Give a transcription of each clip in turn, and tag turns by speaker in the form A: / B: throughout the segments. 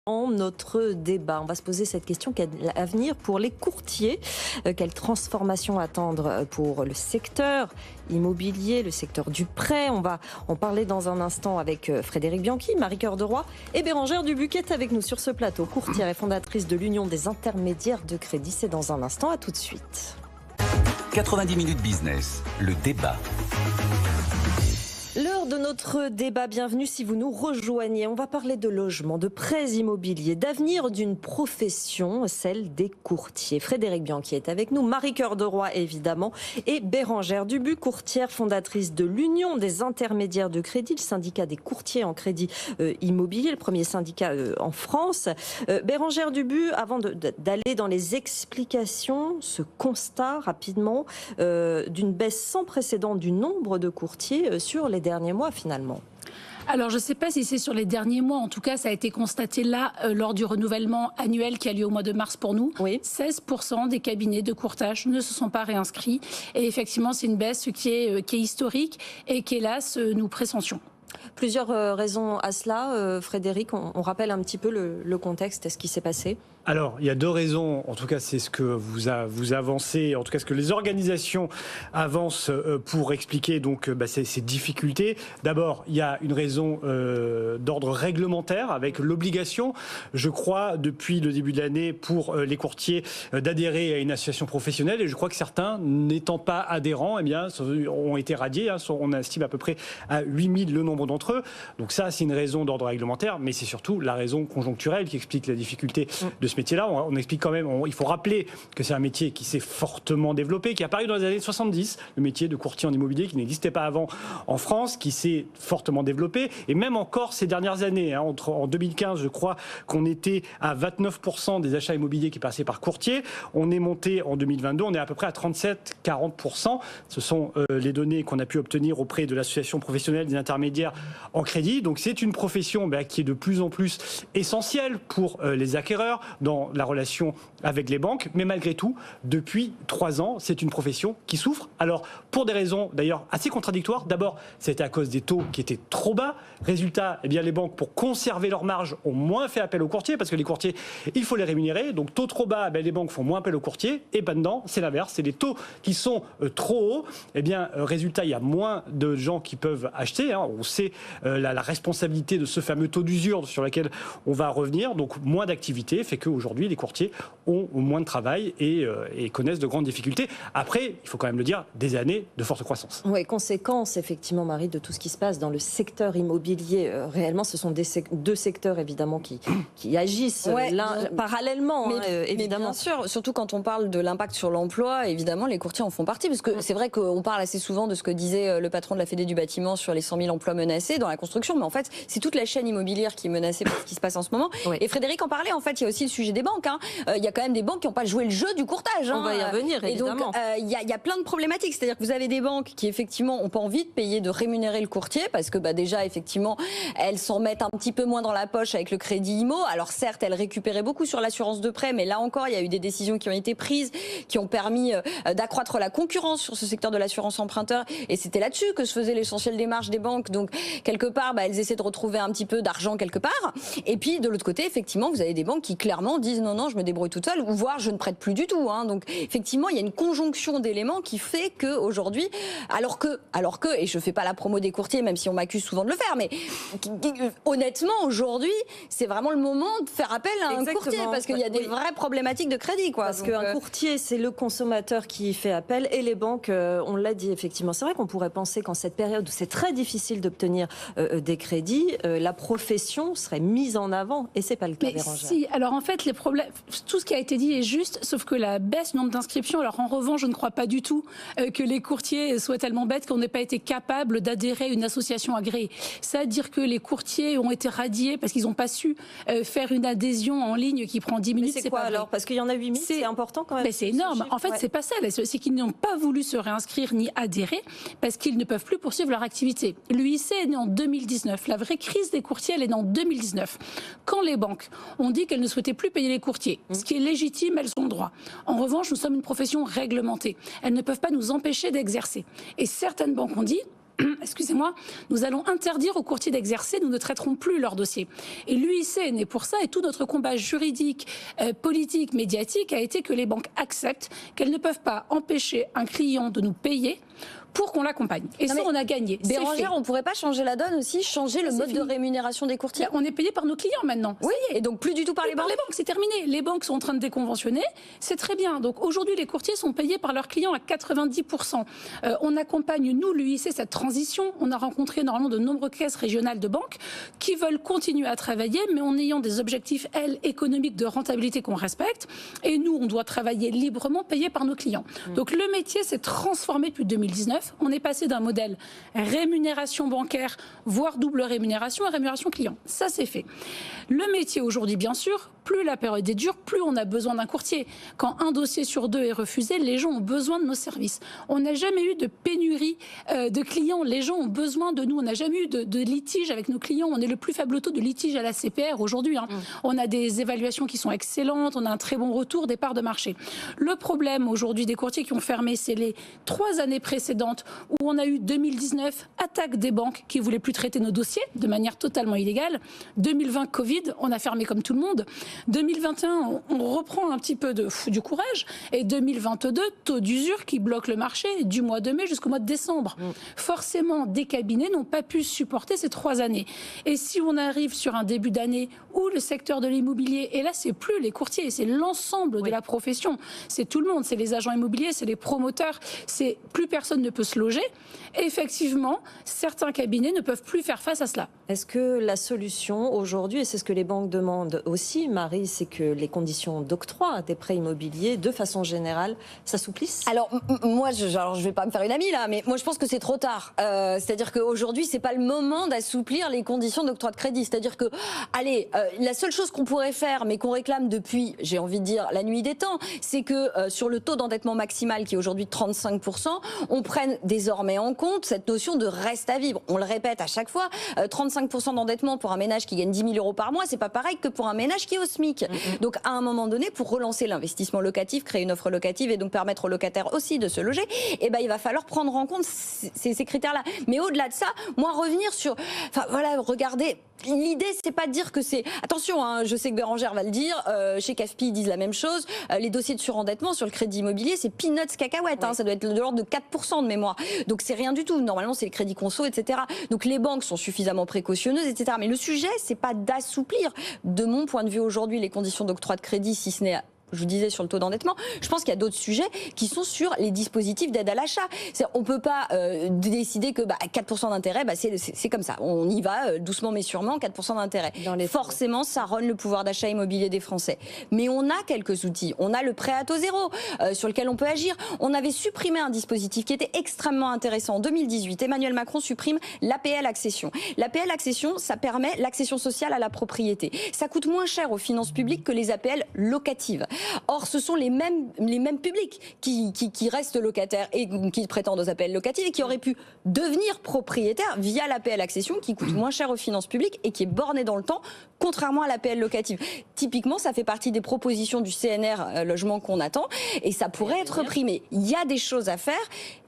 A: Notre débat. On va se poser cette question, quel avenir pour les courtiers, quelle transformation attendre pour le secteur immobilier, le secteur du prêt. On va en parler dans un instant avec Frédéric Bianchi, Marie-Cœur de Roy et Bérengère Dubuc qui est avec nous sur ce plateau, courtière et fondatrice de l'Union des intermédiaires de crédit. C'est dans un instant, à tout de suite.
B: 90 minutes business, le débat.
A: L'heure de notre débat, bienvenue si vous nous rejoignez. On va parler de logement, de prêts immobiliers, d'avenir d'une profession, celle des courtiers. Frédéric Bianchi est avec nous, Marie-Cœur de Roy évidemment, et Bérengère Dubuc, courtière fondatrice de l'Union des intermédiaires de crédit, le syndicat des courtiers en crédit immobilier, le premier syndicat en France. Bérengère Dubuc, avant d'aller dans les explications, ce constat rapidement d'une baisse sans précédent du nombre de courtiers sur les derniers mois finalement.
C: Alors, je ne sais pas si c'est sur les derniers mois. En tout cas, ça a été constaté là, lors du renouvellement annuel qui a lieu au mois de mars pour nous. Oui. 16% des cabinets de courtage ne se sont pas réinscrits. Et effectivement, c'est une baisse qui est historique et qu'hélas, nous pressentions.
A: Plusieurs raisons à cela. Frédéric, on rappelle un petit peu le contexte et ce qui s'est passé.
D: Alors, il y a deux raisons, en tout cas c'est ce que vous avancez, en tout cas ce que les organisations avancent pour expliquer donc ces difficultés. D'abord, il y a une raison d'ordre réglementaire avec l'obligation, je crois, depuis le début de l'année pour les courtiers d'adhérer à une association professionnelle et je crois que certains, n'étant pas adhérents, eh bien, ont été radiés. On estime à peu près à 8000 le nombre d'entre eux. Donc ça, c'est une raison d'ordre réglementaire, mais c'est surtout la raison conjoncturelle qui explique la difficulté de ce métier-là. On explique quand même, il faut rappeler que c'est un métier qui s'est fortement développé, qui est apparu dans les années 70, le métier de courtier en immobilier qui n'existait pas avant en France, qui s'est fortement développé, et même encore ces dernières années, en 2015, je crois qu'on était à 29% des achats immobiliers qui passaient par courtier, on est monté en 2022, on est à peu près à 37-40%, ce sont les données qu'on a pu obtenir auprès de l'association professionnelle des intermédiaires en crédit, donc c'est une profession qui est de plus en plus essentielle pour les acquéreurs, dans la relation avec les banques, mais malgré tout, depuis 3 ans, c'est une profession qui souffre. Alors, pour des raisons d'ailleurs assez contradictoires, d'abord, c'était à cause des taux qui étaient trop bas. Résultat, eh bien, les banques, pour conserver leurs marges, ont moins fait appel aux courtiers, parce que les courtiers, il faut les rémunérer. Donc, taux trop bas, les banques font moins appel aux courtiers. Et maintenant, c'est l'inverse, c'est les taux qui sont trop hauts. Eh bien, résultat, il y a moins de gens qui peuvent acheter. On sait la responsabilité de ce fameux taux d'usure sur lequel on va revenir. Donc, moins d'activité fait qu'aujourd'hui, les courtiers ont moins de travail et connaissent de grandes difficultés. Après, il faut quand même le dire, des années de forte croissance.
A: Oui, conséquence, effectivement, Marie, de tout ce qui se passe dans le secteur immobilier. Réellement, ce sont deux secteurs, évidemment, qui agissent parallèlement, évidemment.
E: Mais bien sûr, surtout quand on parle de l'impact sur l'emploi, évidemment, les courtiers en font partie. Parce que c'est vrai qu'on parle assez souvent de ce que disait le patron de la Fédé du bâtiment sur les 100 000 emplois menacés dans la construction. Mais en fait, c'est toute la chaîne immobilière qui est menacée par ce qui se passe en ce moment. Oui. Et Frédéric en parlait, en fait, il y a aussi le sujet des banques. Il y a quand même des banques qui n'ont pas joué le jeu du courtage.
A: On va y revenir, évidemment.
E: Et donc, il y a plein de problématiques. C'est-à-dire que vous avez des banques qui, effectivement, n'ont pas envie de payer, de rémunérer le courtier, parce que déjà, effectivement, elles s'en mettent un petit peu moins dans la poche avec le crédit IMO. Alors certes, elles récupéraient beaucoup sur l'assurance de prêt, mais là encore, il y a eu des décisions qui ont été prises, qui ont permis d'accroître la concurrence sur ce secteur de l'assurance emprunteur. Et c'était là-dessus que se faisait l'essentiel des marges des banques. Donc, quelque part, elles essaient de retrouver un petit peu d'argent quelque part. Et puis, de l'autre côté, effectivement, vous avez des banques qui clairement disent non, je me débrouille toute seule, ou voire je ne prête plus du tout. Donc, effectivement, il y a une conjonction d'éléments qui fait qu'aujourd'hui, alors que, et je ne fais pas la promo des courtiers, même si on m'accuse souvent de le faire, mais honnêtement, aujourd'hui, c'est vraiment le moment de faire appel à un courtier, parce qu'il y a des vraies problématiques de crédit.
A: Parce qu'un courtier, c'est le consommateur qui fait appel, et les banques, on l'a dit effectivement. C'est vrai qu'on pourrait penser qu'en cette période où c'est très difficile d'obtenir des crédits, la profession serait mise en avant, et c'est pas le cas.
C: Si, alors en fait, les problèmes, tout ce qui a été dit est juste, sauf que la baisse du nombre d'inscriptions, alors en revanche, je ne crois pas du tout que les courtiers soient tellement bêtes qu'on n'ait pas été capable d'adhérer à une association agréée. C'est-à-dire que les courtiers ont été radiés parce qu'ils n'ont pas su faire une adhésion en ligne qui prend 10 minutes.
A: Mais c'est quoi alors? Parce qu'il y en a 8000, c'est important quand même.
C: Mais c'est énorme. En fait, c'est pas ça. C'est qu'ils n'ont pas voulu se réinscrire ni adhérer parce qu'ils ne peuvent plus poursuivre leur activité. L'UIC est né en 2019. La vraie crise des courtiers, elle est née en 2019. Quand les banques ont dit qu'elles ne souhaitaient plus payer les courtiers, ce qui est légitime, elles ont le droit. En revanche, nous sommes une profession réglementée. Elles ne peuvent pas nous empêcher d'exercer. Et certaines banques ont dit, excusez-moi, nous allons interdire aux courtiers d'exercer, nous ne traiterons plus leurs dossiers. Et l'UIC est né pour ça, et tout notre combat juridique, politique, médiatique a été que les banques acceptent qu'elles ne peuvent pas empêcher un client de nous payer pour qu'on l'accompagne. Et ça, on a gagné.
E: Bérangère, on ne pourrait pas changer la donne aussi, changer le mode de rémunération des courtiers?
C: On est payé par nos clients maintenant.
E: Oui, et donc plus du tout par les banques.
C: Par les banques, c'est terminé. Les banques sont en train de déconventionner, c'est très bien. Donc aujourd'hui, les courtiers sont payés par leurs clients à 90%. On accompagne, nous, l'UIC, cette transition. On a rencontré normalement de nombreuses caisses régionales de banques qui veulent continuer à travailler, mais en ayant des objectifs, économiques de rentabilité qu'on respecte. Et nous, on doit travailler librement, payés par nos clients. Donc le métier s'est transformé depuis 2019. On est passé d'un modèle rémunération bancaire, voire double rémunération, à rémunération client. Ça, c'est fait. Le métier aujourd'hui, bien sûr, plus la période est dure, plus on a besoin d'un courtier. Quand un dossier sur 2 est refusé, les gens ont besoin de nos services. On n'a jamais eu de pénurie de clients. Les gens ont besoin de nous. On n'a jamais eu de litige avec nos clients. On est le plus faible taux de litige à la CPR aujourd'hui. On a des évaluations qui sont excellentes. On a un très bon retour des parts de marché. Le problème aujourd'hui des courtiers qui ont fermé, c'est les 3 années précédentes où on a eu 2019, attaque des banques qui ne voulaient plus traiter nos dossiers de manière totalement illégale. 2020, Covid, on a fermé comme tout le monde. 2021, on reprend un petit peu du courage. Et 2022, taux d'usure qui bloque le marché du mois de mai jusqu'au mois de décembre. Forcément, des cabinets n'ont pas pu supporter ces 3 années. Et si on arrive sur un début d'année où le secteur de l'immobilier, et là, c'est plus les courtiers, c'est l'ensemble de la profession, c'est tout le monde, c'est les agents immobiliers, c'est les promoteurs, c'est plus personne ne peut se loger. Et effectivement, certains cabinets ne peuvent plus faire face à cela.
A: Est-ce que la solution aujourd'hui, et c'est ce que les banques demandent aussi, Marie, c'est que les conditions d'octroi des prêts immobiliers, de façon générale, s'assouplissent?
E: Alors, moi, je vais pas me faire une amie là, mais moi je pense que c'est trop tard. C'est-à-dire qu'aujourd'hui, c'est pas le moment d'assouplir les conditions d'octroi de crédit. C'est-à-dire que, allez, la seule chose qu'on pourrait faire, mais qu'on réclame depuis, j'ai envie de dire, la nuit des temps, c'est que sur le taux d'endettement maximal, qui est aujourd'hui de 35%, on prenne désormais en compte cette notion de reste à vivre. On le répète à chaque fois, 35% d'endettement pour un ménage qui gagne 10 000 euros par mois, c'est pas pareil que pour un ménage qui est au SMIC. Donc, à un moment donné, pour relancer l'investissement locatif, créer une offre locative et donc permettre aux locataires aussi de se loger, eh ben, il va falloir prendre en compte ces critères-là. Mais au-delà de ça, moi, revenir sur... Enfin, voilà, regardez... L'idée, c'est pas de dire que c'est... Attention, hein, je sais que Bérangère va le dire, chez CAFPI, ils disent la même chose. Les dossiers de surendettement sur le crédit immobilier, c'est peanuts cacahuètes. Hein, ça doit être de l'ordre de 4% de mémoire. Donc, c'est rien du tout. Normalement, c'est le crédit conso, etc. Donc, les banques sont suffisamment précautionneuses, etc. Mais le sujet, c'est pas d'assouplir, de mon point de vue aujourd'hui, les conditions d'octroi de crédit, si ce n'est... Je vous disais sur le taux d'endettement, je pense qu'il y a d'autres sujets qui sont sur les dispositifs d'aide à l'achat. On ne peut pas décider que 4% d'intérêt, c'est comme ça. On y va doucement mais sûrement, 4% d'intérêt. Forcément, ça rogne le pouvoir d'achat immobilier des Français. Mais on a quelques outils. On a le prêt à taux zéro sur lequel on peut agir. On avait supprimé un dispositif qui était extrêmement intéressant. En 2018, Emmanuel Macron supprime l'APL accession. L'APL accession, ça permet l'accession sociale à la propriété. Ça coûte moins cher aux finances publiques que les APL locatives. Or, ce sont les mêmes publics qui restent locataires et qui prétendent aux APL locatives et qui auraient pu devenir propriétaires via l'APL accession qui coûte moins cher aux finances publiques et qui est bornée dans le temps, contrairement à l'APL locative. Typiquement, ça fait partie des propositions du CNR logement qu'on attend et ça pourrait être repris. Mais il y a des choses à faire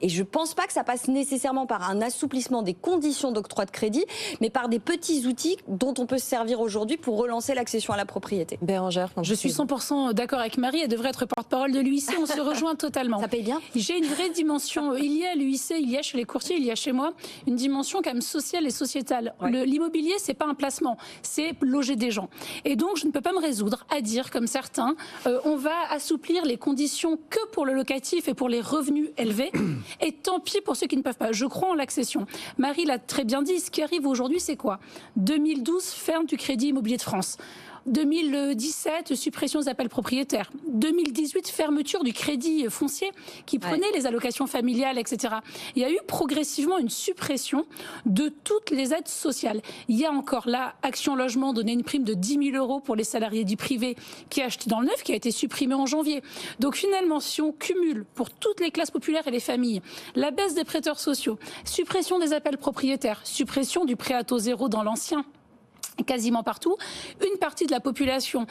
E: et je ne pense pas que ça passe nécessairement par un assouplissement des conditions d'octroi de crédit, mais par des petits outils dont on peut se servir aujourd'hui pour relancer l'accession à la propriété.
A: Bérangère,
C: je suis 100% d'accord avec Marie, elle devrait être porte-parole de l'UIC, on se rejoint totalement.
E: Ça paye bien.
C: J'ai une vraie dimension, il y a à l'UIC, il y a chez les courtiers, il y a chez moi, une dimension quand même sociale et sociétale. Ouais. L'immobilier, c'est pas un placement, c'est loger des gens. Et donc, je ne peux pas me résoudre à dire, comme certains, on va assouplir les conditions que pour le locatif et pour les revenus élevés, et tant pis pour ceux qui ne peuvent pas. Je crois en l'accession. Marie l'a très bien dit, ce qui arrive aujourd'hui, c'est quoi ? 2012, ferme du Crédit Immobilier de France. 2017, suppression des appels propriétaires. 2018, fermeture du crédit foncier qui prenait les allocations familiales, etc. Il y a eu progressivement une suppression de toutes les aides sociales. Il y a encore là, Action Logement donnait une prime de 10 000 euros pour les salariés du privé qui achetaient dans le neuf, qui a été supprimée en janvier. Donc finalement, si on cumule pour toutes les classes populaires et les familles, la baisse des prêteurs sociaux, suppression des appels propriétaires, suppression du prêt à taux zéro dans l'ancien, quasiment partout. Une partie de la population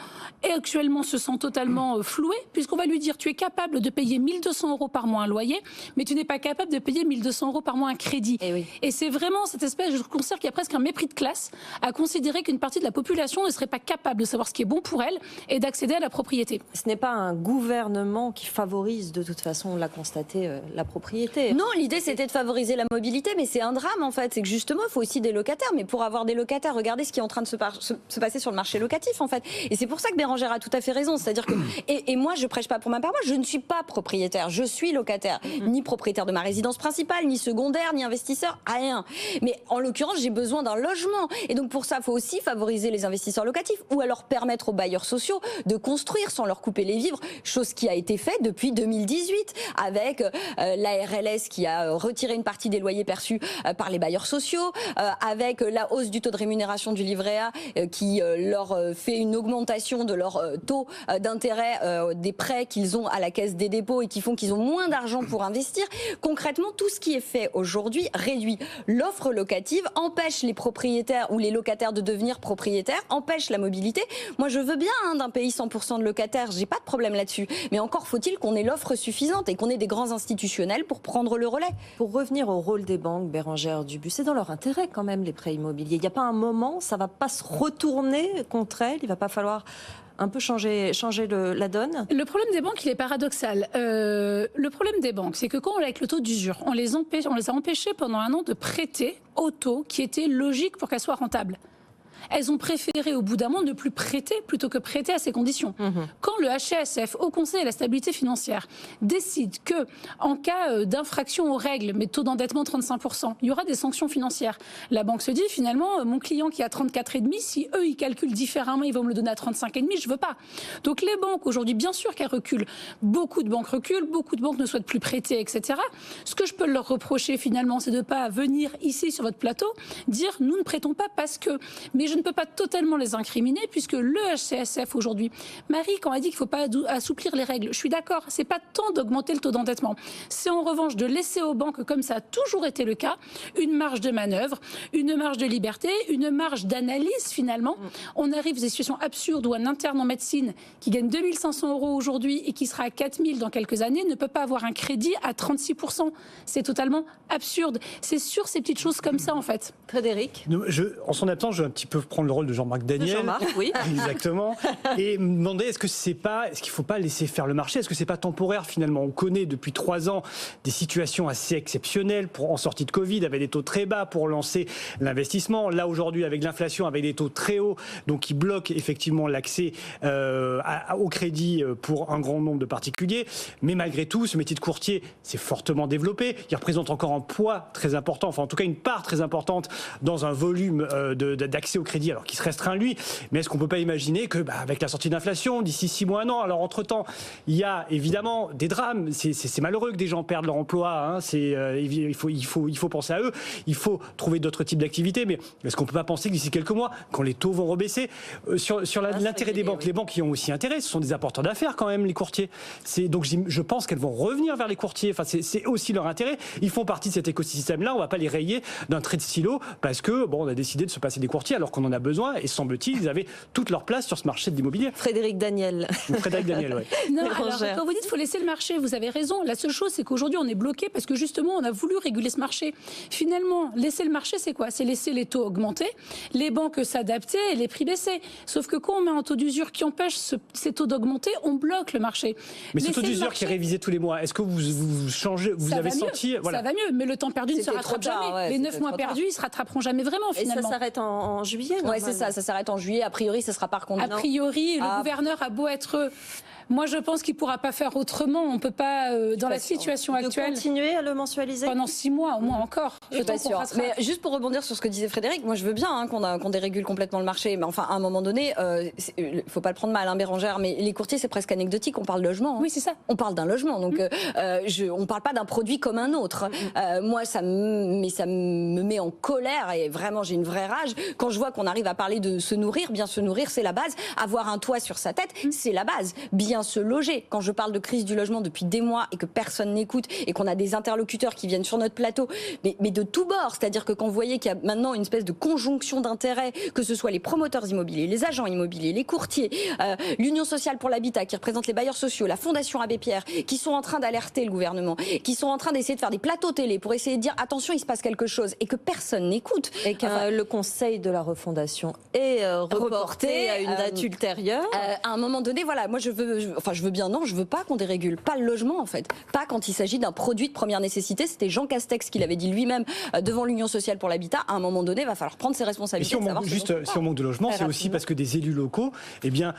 C: actuellement se sent totalement flouée, puisqu'on va lui dire tu es capable de payer 1 200 € par mois un loyer, mais tu n'es pas capable de payer 1 200 € par mois un crédit. Et c'est vraiment cette espèce, je considère qu'il y a presque un mépris de classe à considérer qu'une partie de la population ne serait pas capable de savoir ce qui est bon pour elle et d'accéder à la propriété.
A: Ce n'est pas un gouvernement qui favorise, de toute façon, on l'a constaté, la propriété.
E: Non, l'idée c'était de favoriser la mobilité, mais c'est un drame en fait. C'est que justement, il faut aussi des locataires. Mais pour avoir des locataires, regardez ce qui est en train de se passer sur le marché locatif en fait. Et c'est pour ça que Bérangère a tout à fait raison. C'est-à-dire que et moi je prêche pas pour ma paroisse, je ne suis pas propriétaire, je suis locataire, ni propriétaire de ma résidence principale, ni secondaire, ni investisseur, rien. Mais en l'occurrence, j'ai besoin d'un logement. Et donc pour ça, il faut aussi favoriser les investisseurs locatifs ou alors permettre aux bailleurs sociaux de construire sans leur couper les vivres, chose qui a été faite depuis 2018 avec la RLS qui a retiré une partie des loyers perçus par les bailleurs sociaux, avec la hausse du taux de rémunération du livret A qui leur fait une augmentation de leur taux d'intérêt des prêts qu'ils ont à la Caisse des dépôts et qui font qu'ils ont moins d'argent pour investir. Concrètement, tout ce qui est fait aujourd'hui réduit l'offre locative, empêche les propriétaires ou les locataires de devenir propriétaires, empêche la mobilité. Moi, je veux bien d'un pays 100% de locataires, j'ai pas de problème là-dessus. Mais encore faut-il qu'on ait l'offre suffisante et qu'on ait des grands institutionnels pour prendre le relais.
A: Pour revenir au rôle des banques, Bérangère Dubuc, c'est dans leur intérêt quand même les prêts immobiliers. Il n'y a pas un moment, ça va pas se retourner contre elles, il va pas falloir un peu changer la donne.
C: Le problème des banques, il est paradoxal. Le problème des banques, c'est que quand on est avec le taux d'usure, on les a empêchés pendant un an de prêter au taux qui était logique pour qu'elles soient rentables. Elles ont préféré au bout d'un moment ne plus prêter plutôt que prêter à ces conditions. Quand le HCSF, Haut Conseil à la stabilité financière, décide que en cas d'infraction aux règles, mais taux d'endettement 35%, il y aura des sanctions financières. La banque se dit finalement, mon client qui a 34,5, si eux ils calculent différemment, ils vont me le donner à 35,5, je veux pas. Donc les banques aujourd'hui, bien sûr qu'elles reculent. Beaucoup de banques reculent, beaucoup de banques ne souhaitent plus prêter, etc. Ce que je peux leur reprocher finalement, c'est de ne pas venir ici sur votre plateau dire nous ne prêtons pas parce que. Mais je ne peux pas totalement les incriminer puisque le HCSF aujourd'hui, Marie, quand elle dit qu'il ne faut pas assouplir les règles, je suis d'accord, c'est pas tant d'augmenter le taux d'endettement, c'est en revanche de laisser aux banques, comme ça a toujours été le cas, une marge de manœuvre, une marge de liberté, une marge d'analyse finalement. On arrive à des situations absurdes où un interne en médecine qui gagne 2 500 € aujourd'hui et qui sera à 4 000 dans quelques années ne peut pas avoir un crédit à 36%. C'est totalement absurde. C'est sur ces petites choses comme ça en fait.
A: Frédéric,
D: en son absence, je vais un petit peu prendre le rôle de Jean-Marc Daniel.
A: Jean-Marc, oui.
D: Exactement. Et me demander est-ce qu'il ne faut pas laisser faire le marché? Est-ce que c'est pas temporaire finalement? On connaît depuis 3 ans des situations assez exceptionnelles en sortie de Covid, avec des taux très bas pour lancer l'investissement. Là aujourd'hui, avec l'inflation, avec des taux très hauts, donc qui bloquent effectivement l'accès au crédit pour un grand nombre de particuliers. Mais malgré tout, ce métier de courtier s'est fortement développé. Il représente encore un poids très important, enfin en tout cas une part très importante dans un volume d'accès au crédit, alors qu'il se restreint lui. Mais est-ce qu'on ne peut pas imaginer que, avec la sortie d'inflation, d'ici 6 mois, 1 an, alors entre-temps, il y a évidemment des drames. C'est malheureux que des gens perdent leur emploi. Hein. Il faut penser à eux. Il faut trouver d'autres types d'activités. Mais est-ce qu'on ne peut pas penser que d'ici quelques mois, quand les taux vont rebaisser, sur l'intérêt des banques, les banques y ont aussi intérêt. Ce sont des apporteurs d'affaires quand même, les courtiers. Donc je pense qu'elles vont revenir vers les courtiers. Enfin, c'est aussi leur intérêt. Ils font partie de cet écosystème-là. On ne va pas les rayer d'un trait de stylo parce que on a décidé de se passer des courtiers alors qu'on en a besoin. Et semble-t-il, ils avaient toute leur place sur ce marché de l'immobilier.
A: Frédéric Daniel.
D: Frédéric Daniel, oui.
C: Non, alors, quand vous dites qu'il faut laisser le marché, vous avez raison. La seule chose, c'est qu'aujourd'hui, on est bloqué parce que justement, on a voulu réguler ce marché. Finalement, laisser le marché, c'est quoi? C'est laisser les taux augmenter, les banques s'adapter et les prix baisser. Sauf que quand on met un taux d'usure qui empêche ces taux d'augmenter, on bloque le marché.
D: Mais ce taux d'usure qui est révisé tous les mois, est-ce que vous changez, vous avez senti...
C: Voilà. Ça va mieux, mais le temps perdu ne se rattrape jamais.
E: Ouais,
C: les 9 mois perdus, ils ne se rattraperont jamais vraiment, finalement.
A: Et ça s'arrête en juillet?
E: Oui, c'est ça s'arrête en juillet. A priori, ce sera par contre.
C: A priori, le gouverneur a beau être... Moi, je pense qu'il ne pourra pas faire autrement. On ne peut pas, dans la situation actuelle...
A: continuer à le mensualiser
C: pendant 6 mois, au moins encore.
E: Je suis pas sûre. Mais juste pour rebondir sur ce que disait Frédéric, moi je veux bien qu'on dérégule complètement le marché. Mais enfin, à un moment donné, il ne faut pas le prendre mal, Bérangère, mais les courtiers, c'est presque anecdotique. On parle logement.
C: Oui, c'est ça.
E: On parle d'un logement. Donc, on ne parle pas d'un produit comme un autre. Moi, ça me met en colère et vraiment, j'ai une vraie rage quand je vois qu'on arrive à parler de se nourrir. Bien se nourrir, c'est la base. Avoir un toit sur sa tête, c'est la base. Bien bien se loger. Quand je parle de crise du logement depuis des mois et que personne n'écoute et qu'on a des interlocuteurs qui viennent sur notre plateau, mais de tous bords, c'est-à-dire que quand vous voyez qu'il y a maintenant une espèce de conjonction d'intérêts, que ce soit les promoteurs immobiliers, les agents immobiliers, les courtiers, l'Union sociale pour l'habitat qui représente les bailleurs sociaux, la Fondation Abbé Pierre, qui sont en train d'alerter le gouvernement, qui sont en train d'essayer de faire des plateaux télé pour essayer de dire attention, il se passe quelque chose, et que personne n'écoute.
A: Et que le conseil de la refondation est reporté à une date ultérieure.
E: À un moment donné, voilà, moi je veux bien, non, je veux pas qu'on dérégule, pas le logement en fait, pas quand il s'agit d'un produit de première nécessité. C'était Jean Castex qui l'avait dit lui-même devant l'Union sociale pour l'habitat. À un moment donné, il va falloir prendre ses responsabilités.
D: Si on manque de logement, c'est aussi parce que des élus locaux,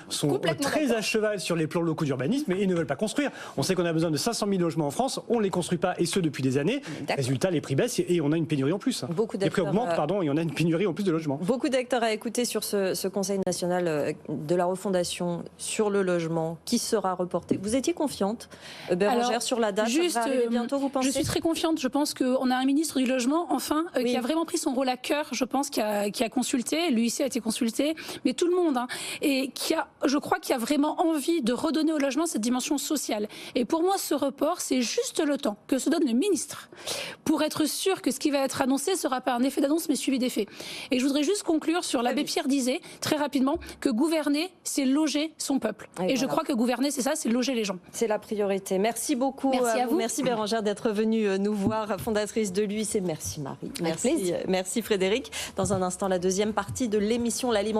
D: sont très à cheval sur les plans locaux d'urbanisme et ne veulent pas construire. On sait qu'on a besoin de 500 000 logements en France, on les construit pas, et ce depuis des années. Résultat, les prix baissent et on a une pénurie en plus. Les prix augmentent, et on a une pénurie en plus de logements.
A: Beaucoup d'acteurs à écouter sur ce Conseil national de la refondation sur le logement qui sera reporté. Vous étiez confiante, Bérangère, sur la date?
C: Juste,
A: ça va arriver bientôt, vous pensez?
C: Je suis très confiante. Je pense qu'on a un ministre du logement, enfin, qui a vraiment pris son rôle à cœur. Je pense qui a consulté, l'UIC a été consulté, mais tout le monde, et je crois qu'il y a vraiment envie de redonner au logement cette dimension sociale. Et pour moi, ce report, c'est juste le temps que se donne le ministre pour être sûr que ce qui va être annoncé ne sera pas un effet d'annonce, mais suivi d'effet. Et je voudrais juste conclure sur l'abbé Pierre disait, très rapidement, que gouverner, c'est loger son peuple. Et je crois que gouverner, c'est ça, c'est loger les gens.
A: C'est la priorité. Merci beaucoup.
E: Merci à vous.
A: Merci Bérangère d'être venue nous voir, fondatrice de l'UIC. Merci Marie. Merci Frédéric. Dans un instant, la deuxième partie de l'émission La Libre